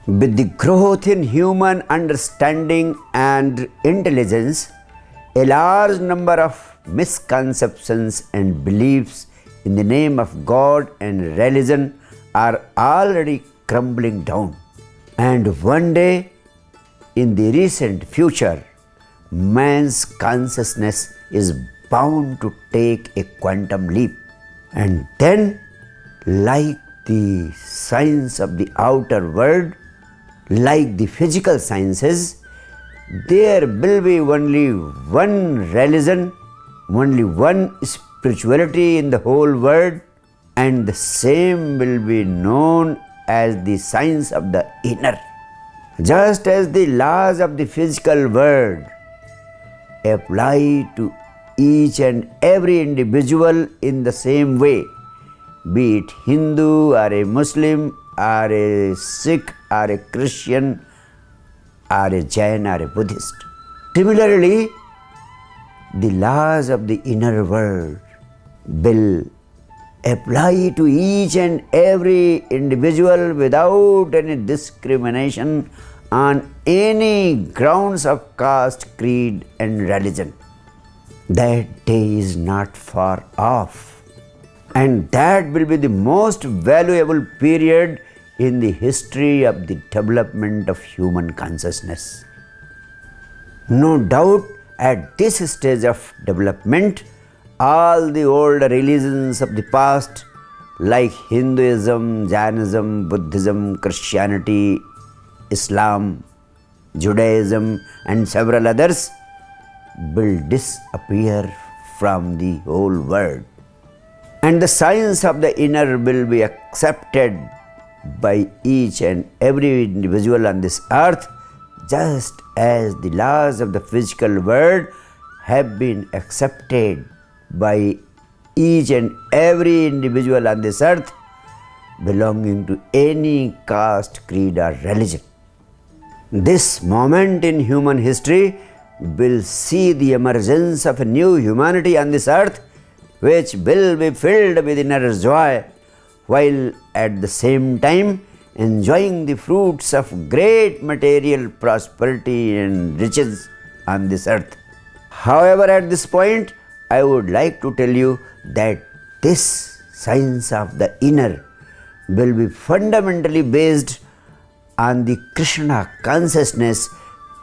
With the growth in human understanding and intelligence, a large number of misconceptions and beliefs in the name of God and religion are already crumbling down. And one day, in the recent future, man's consciousness is bound to take a quantum leap. And then, like the science of the outer world, like the physical sciences, there will be only one religion, only one spirituality in the whole world, and the same will be known as the science of the inner. Just as the laws of the physical world apply to each and every individual in the same way, be it Hindu or a Muslim or a Sikh or a Christian or a Jain or a Buddhist. Similarly, the laws of the inner world will apply to each and every individual without any discrimination on any grounds of caste, creed and religion. That day is not far off, and that will be the most valuable period in the history of the development of human consciousness. No doubt, at this stage of development, all the old religions of the past, like Hinduism, Jainism, Buddhism, Christianity, Islam, Judaism, and several others, will disappear from the whole world. And the science of the inner will be accepted by each and every individual on this earth, just as the laws of the physical world have been accepted by each and every individual on this earth belonging to any caste, creed or religion. This moment in human history will see the emergence of a new humanity on this earth, which will be filled with inner joy, while at the same time enjoying the fruits of great material prosperity and riches on this earth. However, at this point, I would like to tell you that this science of the inner will be fundamentally based on the Krishna consciousness,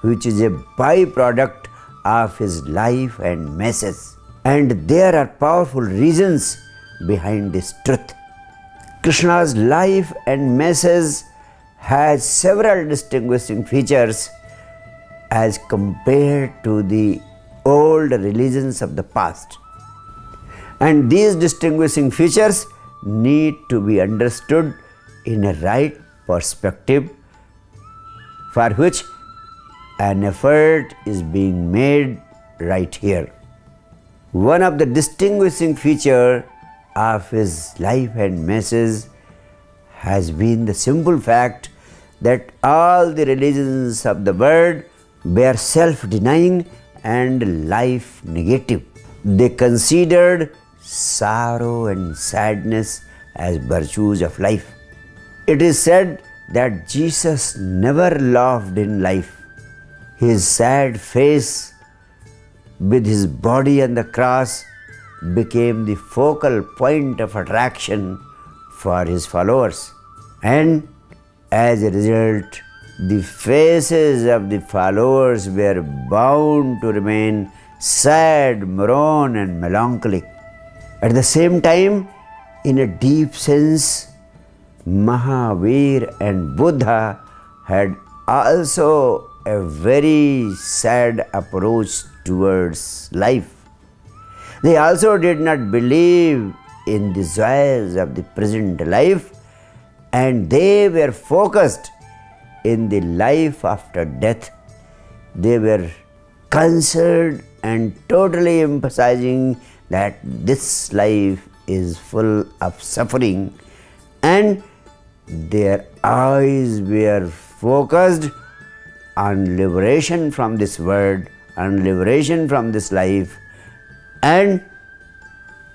which is a byproduct of his life and message. And there are powerful reasons behind this truth. Krishna's life and message has several distinguishing features as compared to the old religions of the past. And these distinguishing features need to be understood in a right perspective, for which an effort is being made right here. One of the distinguishing features of his life and message has been the simple fact that all the religions of the world were self-denying and life negative. They considered sorrow and sadness as virtues of life. It is said that Jesus never laughed in life. His sad face with his body on the cross became the focal point of attraction for his followers. And as a result, the faces of the followers were bound to remain sad, morose and melancholic. At the same time, in a deep sense, Mahavir and Buddha had also a very sad approach towards life. They also did not believe in the joys of the present life, and they were focused in the life after death. They were concerned and totally emphasizing that this life is full of suffering, and their eyes were focused on liberation from this world, on liberation from this life, and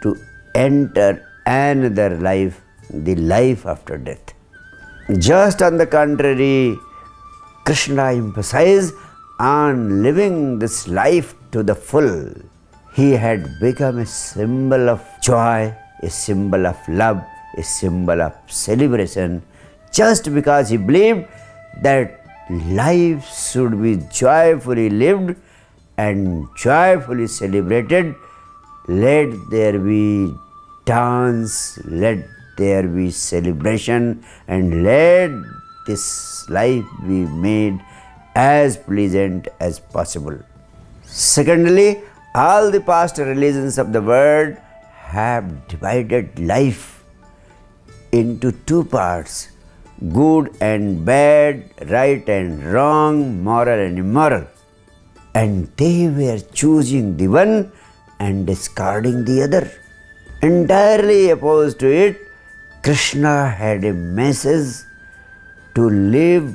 to enter another life, the life after death. Just on the contrary, Krishna emphasized on living this life to the full. He had become a symbol of joy, a symbol of love, a symbol of celebration, just because he believed that life should be joyfully lived and joyfully celebrated. Let there be dance, let there be celebration, and let this life be made as pleasant as possible. Secondly, all the past religions of the world have divided life into two parts: good and bad, right and wrong, moral and immoral. And they were choosing the one and discarding the other. Entirely opposed to it, Krishna had a message to live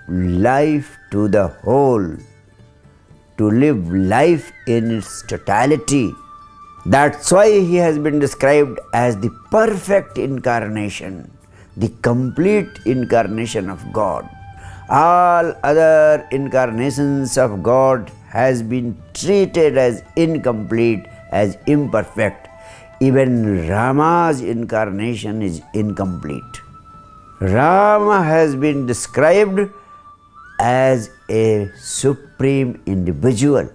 life to the whole, to live life in its totality. That's why he has been described as the perfect incarnation, the complete incarnation of God. All other incarnations of God has been treated as incomplete, as imperfect. Even Rama's incarnation is incomplete. Rama has been described as a supreme individual.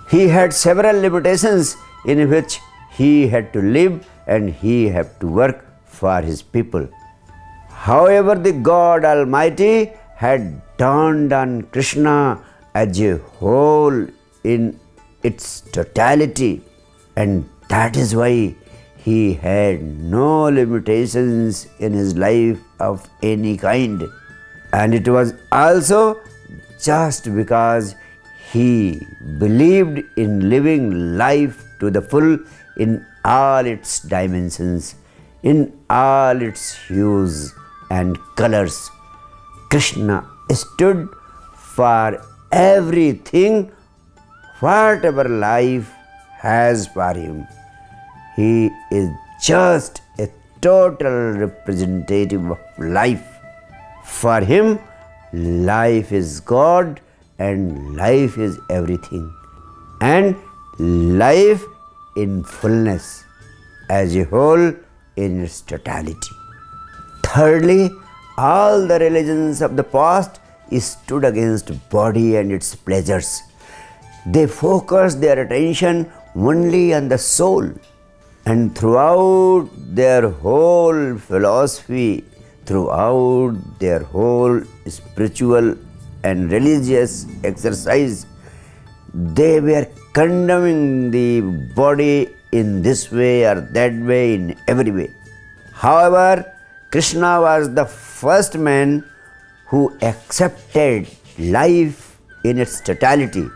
He had several limitations in which he had to live and he had to work for his people. However, the God Almighty had dawned on Krishna as a whole in its totality, and that is why he had no limitations in his life of any kind. And it was also just because he believed in living life to the full in all its dimensions, in all its hues and colors. Krishna stood for everything whatever life has for him. He is just a total representative of life. For him, life is God and life is everything, and life in fullness as a whole in its totality. Thirdly, all the religions of the past stood against body and its pleasures. They focused their attention only on the soul, and throughout their whole philosophy, throughout their whole spiritual and religious exercise, they were condemning the body in this way or that way, in every way. However, Krishna was the first man who accepted life in its totality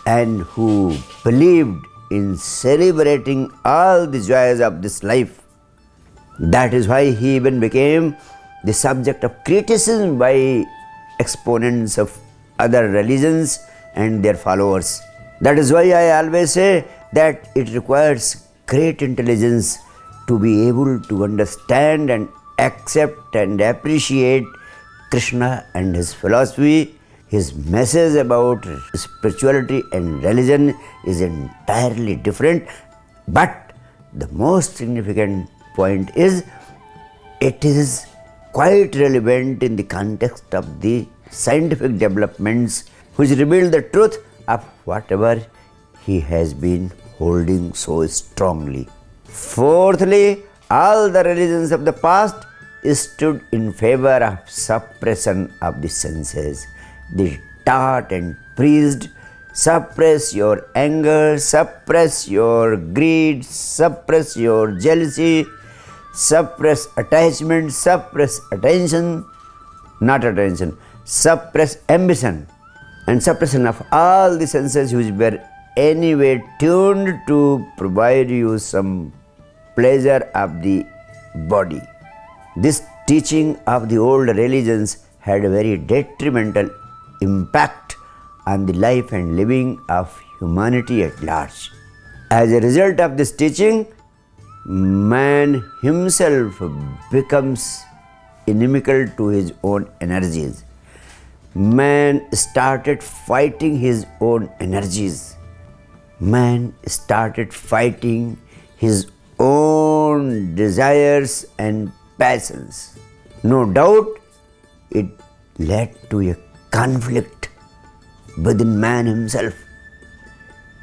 and who believed in celebrating all the joys of this life. That is why he even became the subject of criticism by exponents of other religions and their followers. That is why I always say that it requires great intelligence to be able to understand and accept and appreciate Krishna and his philosophy. His message about spirituality and religion is entirely different, but the most significant point is it is quite relevant in the context of the scientific developments which reveal the truth of whatever he has been holding so strongly. Fourthly, all the religions of the past stood in favor of suppression of the senses. They taught and preached, suppress your anger, suppress your greed, suppress your jealousy, suppress attachment, suppress suppress ambition, and suppression of all the senses which were anyway tuned to provide you some pleasure of the body. This teaching of the old religions had a very detrimental impact on the life and living of humanity at large. As a result of this teaching, man himself becomes inimical to his own energies. Man started fighting his own energies. Man started fighting his own desires and passions. No doubt, it led to a conflict within man himself.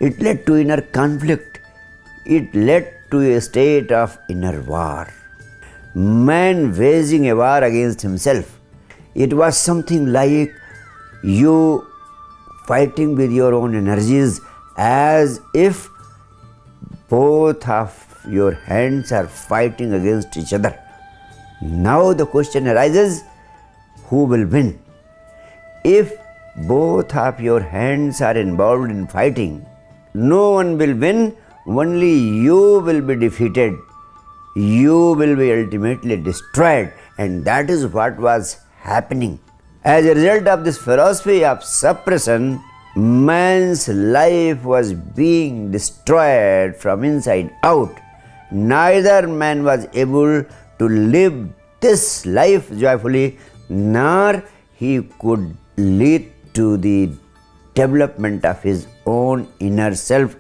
It led to inner conflict. It led to a state of inner war. Man waging a war against himself. It was something like you fighting with your own energies as if both of your hands are fighting against each other. Now the question arises, who will win? If both of your hands are involved in fighting, no one will win, only you will be defeated. You will be ultimately destroyed, and that is what was happening. As a result of this philosophy of suppression, man's life was being destroyed from inside out. Neither man was able to live this life joyfully, nor he could lead to the development of his own inner self.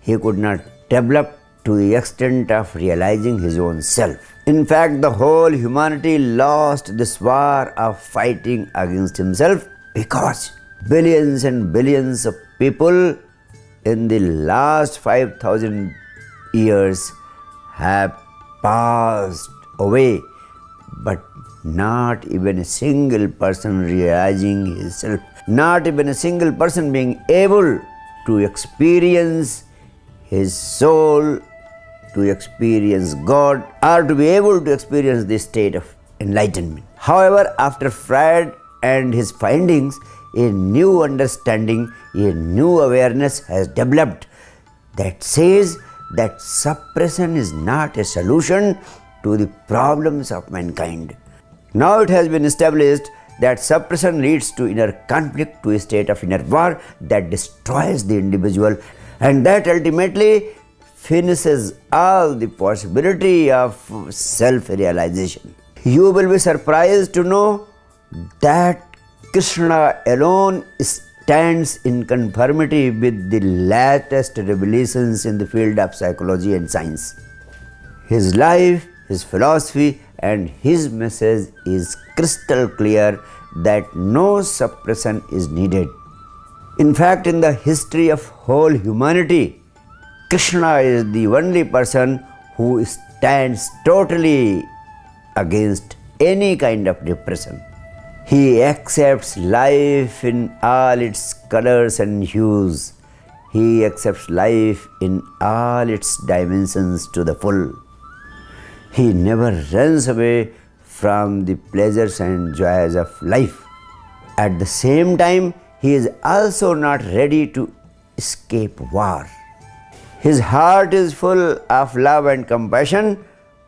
He could not develop to the extent of realizing his own self. In fact, the whole humanity lost this war of fighting against himself because billions and billions of people in the last 5,000 years have passed away, but not even a single person realizing himself, not even a single person being able to experience his soul, to experience God, or to be able to experience this state of enlightenment. However, after Freud and his findings, a new understanding, a new awareness has developed that says that suppression is not a solution to the problems of mankind. Now it has been established that suppression leads to inner conflict, to a state of inner war that destroys the individual, and that ultimately finishes all the possibility of self-realization. You will be surprised to know that Krishna alone stands in conformity with the latest revelations in the field of psychology and science. His life, his philosophy, and his message is crystal clear that no suppression is needed. In fact, in the history of whole humanity, Krishna is the only person who stands totally against any kind of repression. He accepts life in all its colors and hues. He accepts life in all its dimensions to the full. He never runs away from the pleasures and joys of life. At the same time, he is also not ready to escape war. His heart is full of love and compassion,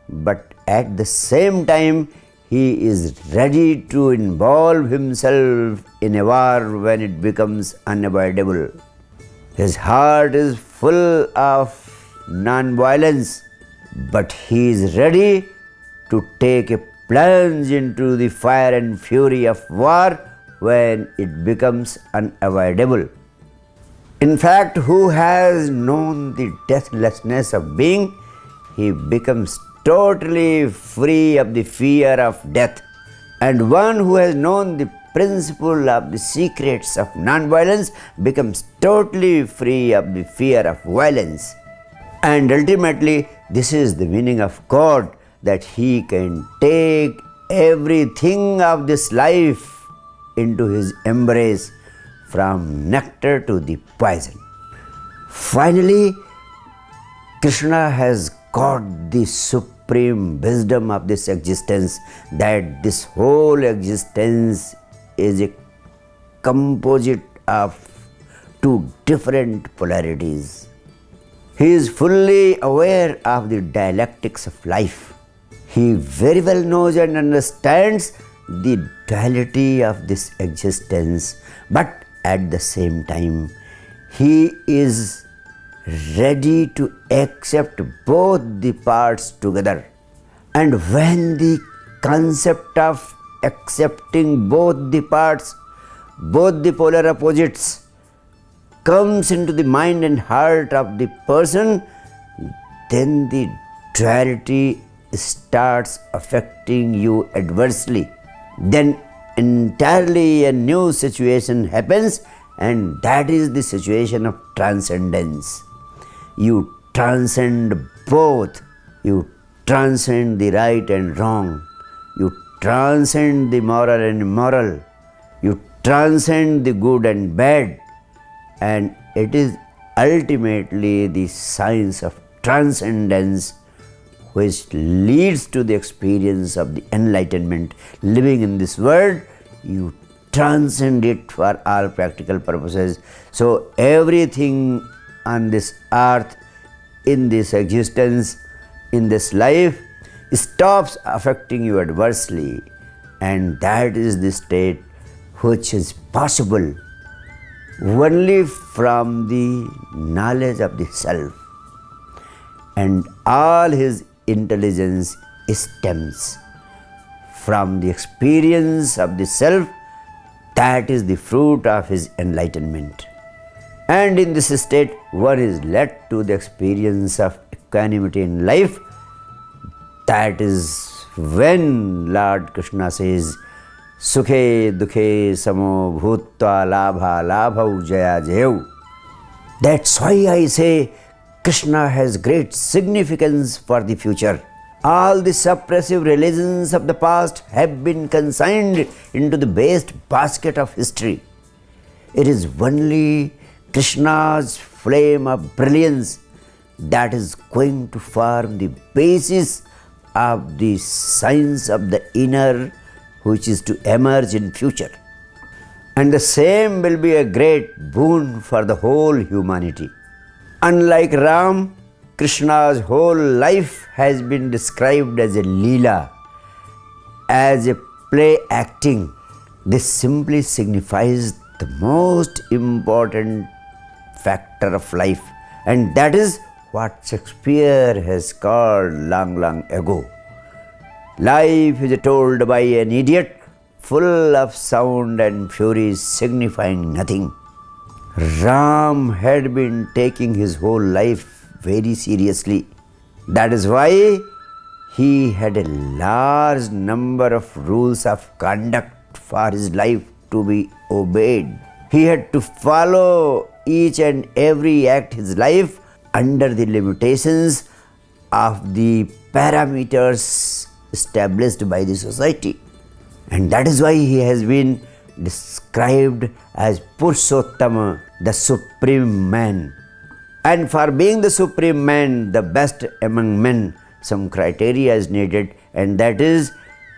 but at the same time, he is ready to involve himself in a war when it becomes unavoidable. His heart is full of non-violence, but he is ready to take a plunge into the fire and fury of war when it becomes unavoidable. In fact, who has known the deathlessness of being, he becomes totally free of the fear of death. And one who has known the principle of the secrets of non-violence becomes totally free of the fear of violence. And ultimately, this is the meaning of God, that He can take everything of this life into His embrace, from nectar to the poison. Finally, Krishna has got the supreme wisdom of this existence, that this whole existence is a composite of two different polarities. He is fully aware of the dialectics of life. He very well knows and understands the duality of this existence, but at the same time, he is ready to accept both the parts together. And when the concept of accepting both the parts, both the polar opposites, comes into the mind and heart of the person, then the duality starts affecting you adversely. Then entirely a new situation happens, and that is the situation of transcendence. You transcend both. You transcend the right and wrong. You transcend the moral and immoral. You transcend the good and bad. And it is ultimately the science of transcendence which leads to the experience of the enlightenment. Living in this world, you transcend it for all practical purposes. So everything on this earth, in this existence, in this life, stops affecting you adversely, and that is the state which is possible only from the knowledge of the self, and all his intelligence stems from the experience of the self. That is the fruit of his enlightenment. And in this state, one is led to the experience of equanimity in life. That is when Lord Krishna says, Sukhe dukhe samo bhutva labha labhau jaya jayau. That's why I say Krishna has great significance for the future. All the suppressive religions of the past have been consigned into the waste basket of history. It is only Krishna's flame of brilliance that is going to form the basis of the science of the inner, which is to emerge in future. And the same will be a great boon for the whole humanity. Unlike Ram, Krishna's whole life has been described as a Leela, as a play acting. This simply signifies the most important factor of life, and that is what Shakespeare has called long ago. Life is told by an idiot, full of sound and fury, signifying nothing. Ram had been taking his whole life very seriously. That is why he had a large number of rules of conduct for his life to be obeyed. He had to follow each and every act his life under the limitations of the parameters established by the society. And that is why he has been described as Purushottama, the supreme man. And for being the supreme man, the best among men, some criteria is needed, and that is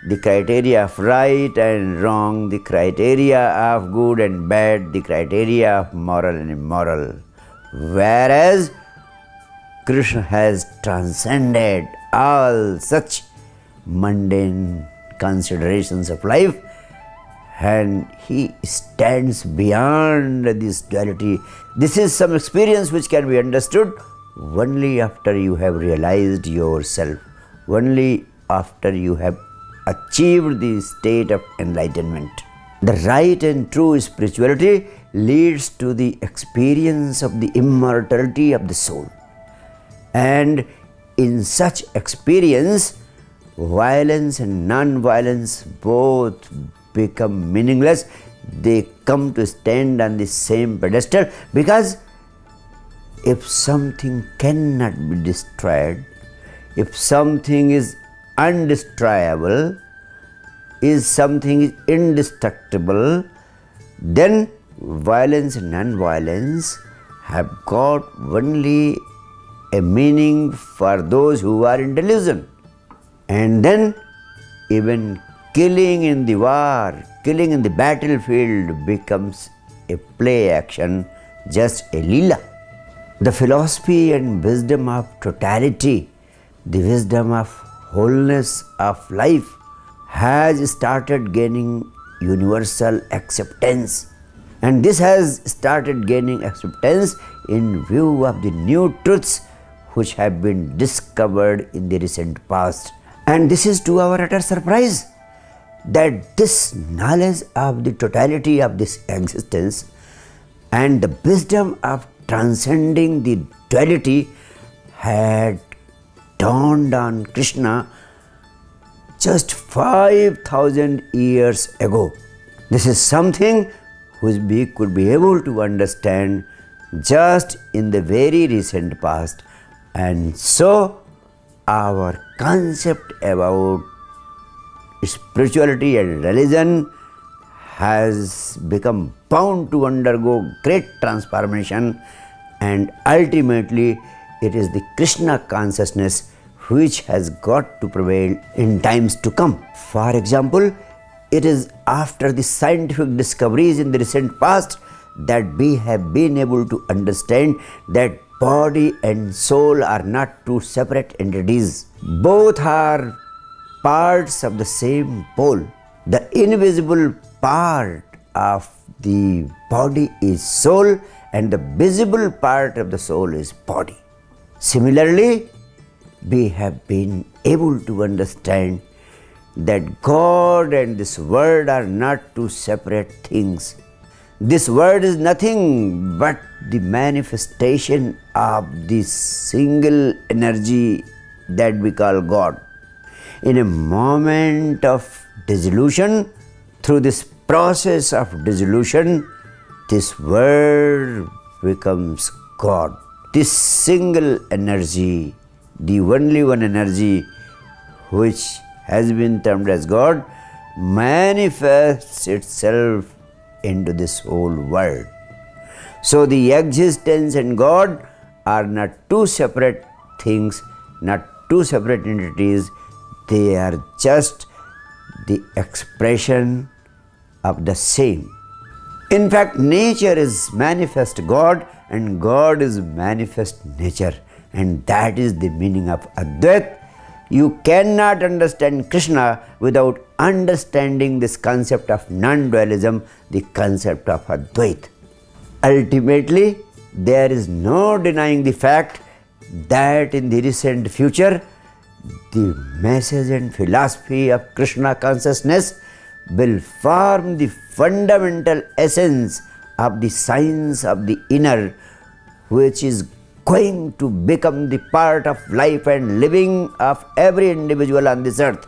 the criteria of right and wrong, the criteria of good and bad, the criteria of moral and immoral. Whereas Krishna has transcended all such mundane considerations of life, and he stands beyond this duality. This is some experience which can be understood only after you have realized yourself, only after you have achieved the state of enlightenment. The right and true spirituality leads to the experience of the immortality of the soul. And in such experience, violence and non-violence both become meaningless. They come to stand on the same pedestal, because if something cannot be destroyed, if something is undestroyable, if something is indestructible, then violence and non-violence have got only a meaning for those who are in delusion. And then even killing in the war, killing in the battlefield becomes a play action, just a Leela. The philosophy and wisdom of totality, the wisdom of wholeness of life, has started gaining universal acceptance. And this has started gaining acceptance in view of the new truths which have been discovered in the recent past. And this is to our utter surprise that this knowledge of the totality of this existence and the wisdom of transcending the duality had dawned on Krishna just 5,000 years ago. This is something which we could be able to understand just in the very recent past, and so our concept about spirituality and religion has become bound to undergo great transformation, and ultimately it is the Krishna consciousness which has got to prevail in times to come. For example, it is after the scientific discoveries in the recent past that we have been able to understand that body and soul are not two separate entities. Both are parts of the same pole. The invisible part of the body is soul, and the visible part of the soul is body. Similarly, we have been able to understand that God and this world are not two separate things. This world is nothing but the manifestation of this single energy that we call God. In a moment of dissolution, through this process of dissolution, this world becomes God. This single energy, the only one energy which has been termed as God, manifests itself into this whole world. So the existence and God are not two separate things, not two separate entities. They are just the expression of the same. In fact, nature is manifest God and God is manifest nature, and that is the meaning of Advait. You cannot understand Krishna without understanding this concept of non-dualism, the concept of Advait. Ultimately, there is no denying the fact that in the recent future, the message and philosophy of Krishna consciousness will form the fundamental essence of the science of the inner, which is going to become the part of life and living of every individual on this earth.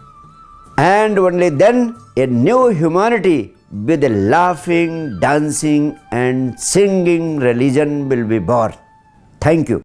And only then a new humanity with a laughing, dancing and singing religion will be born. Thank you.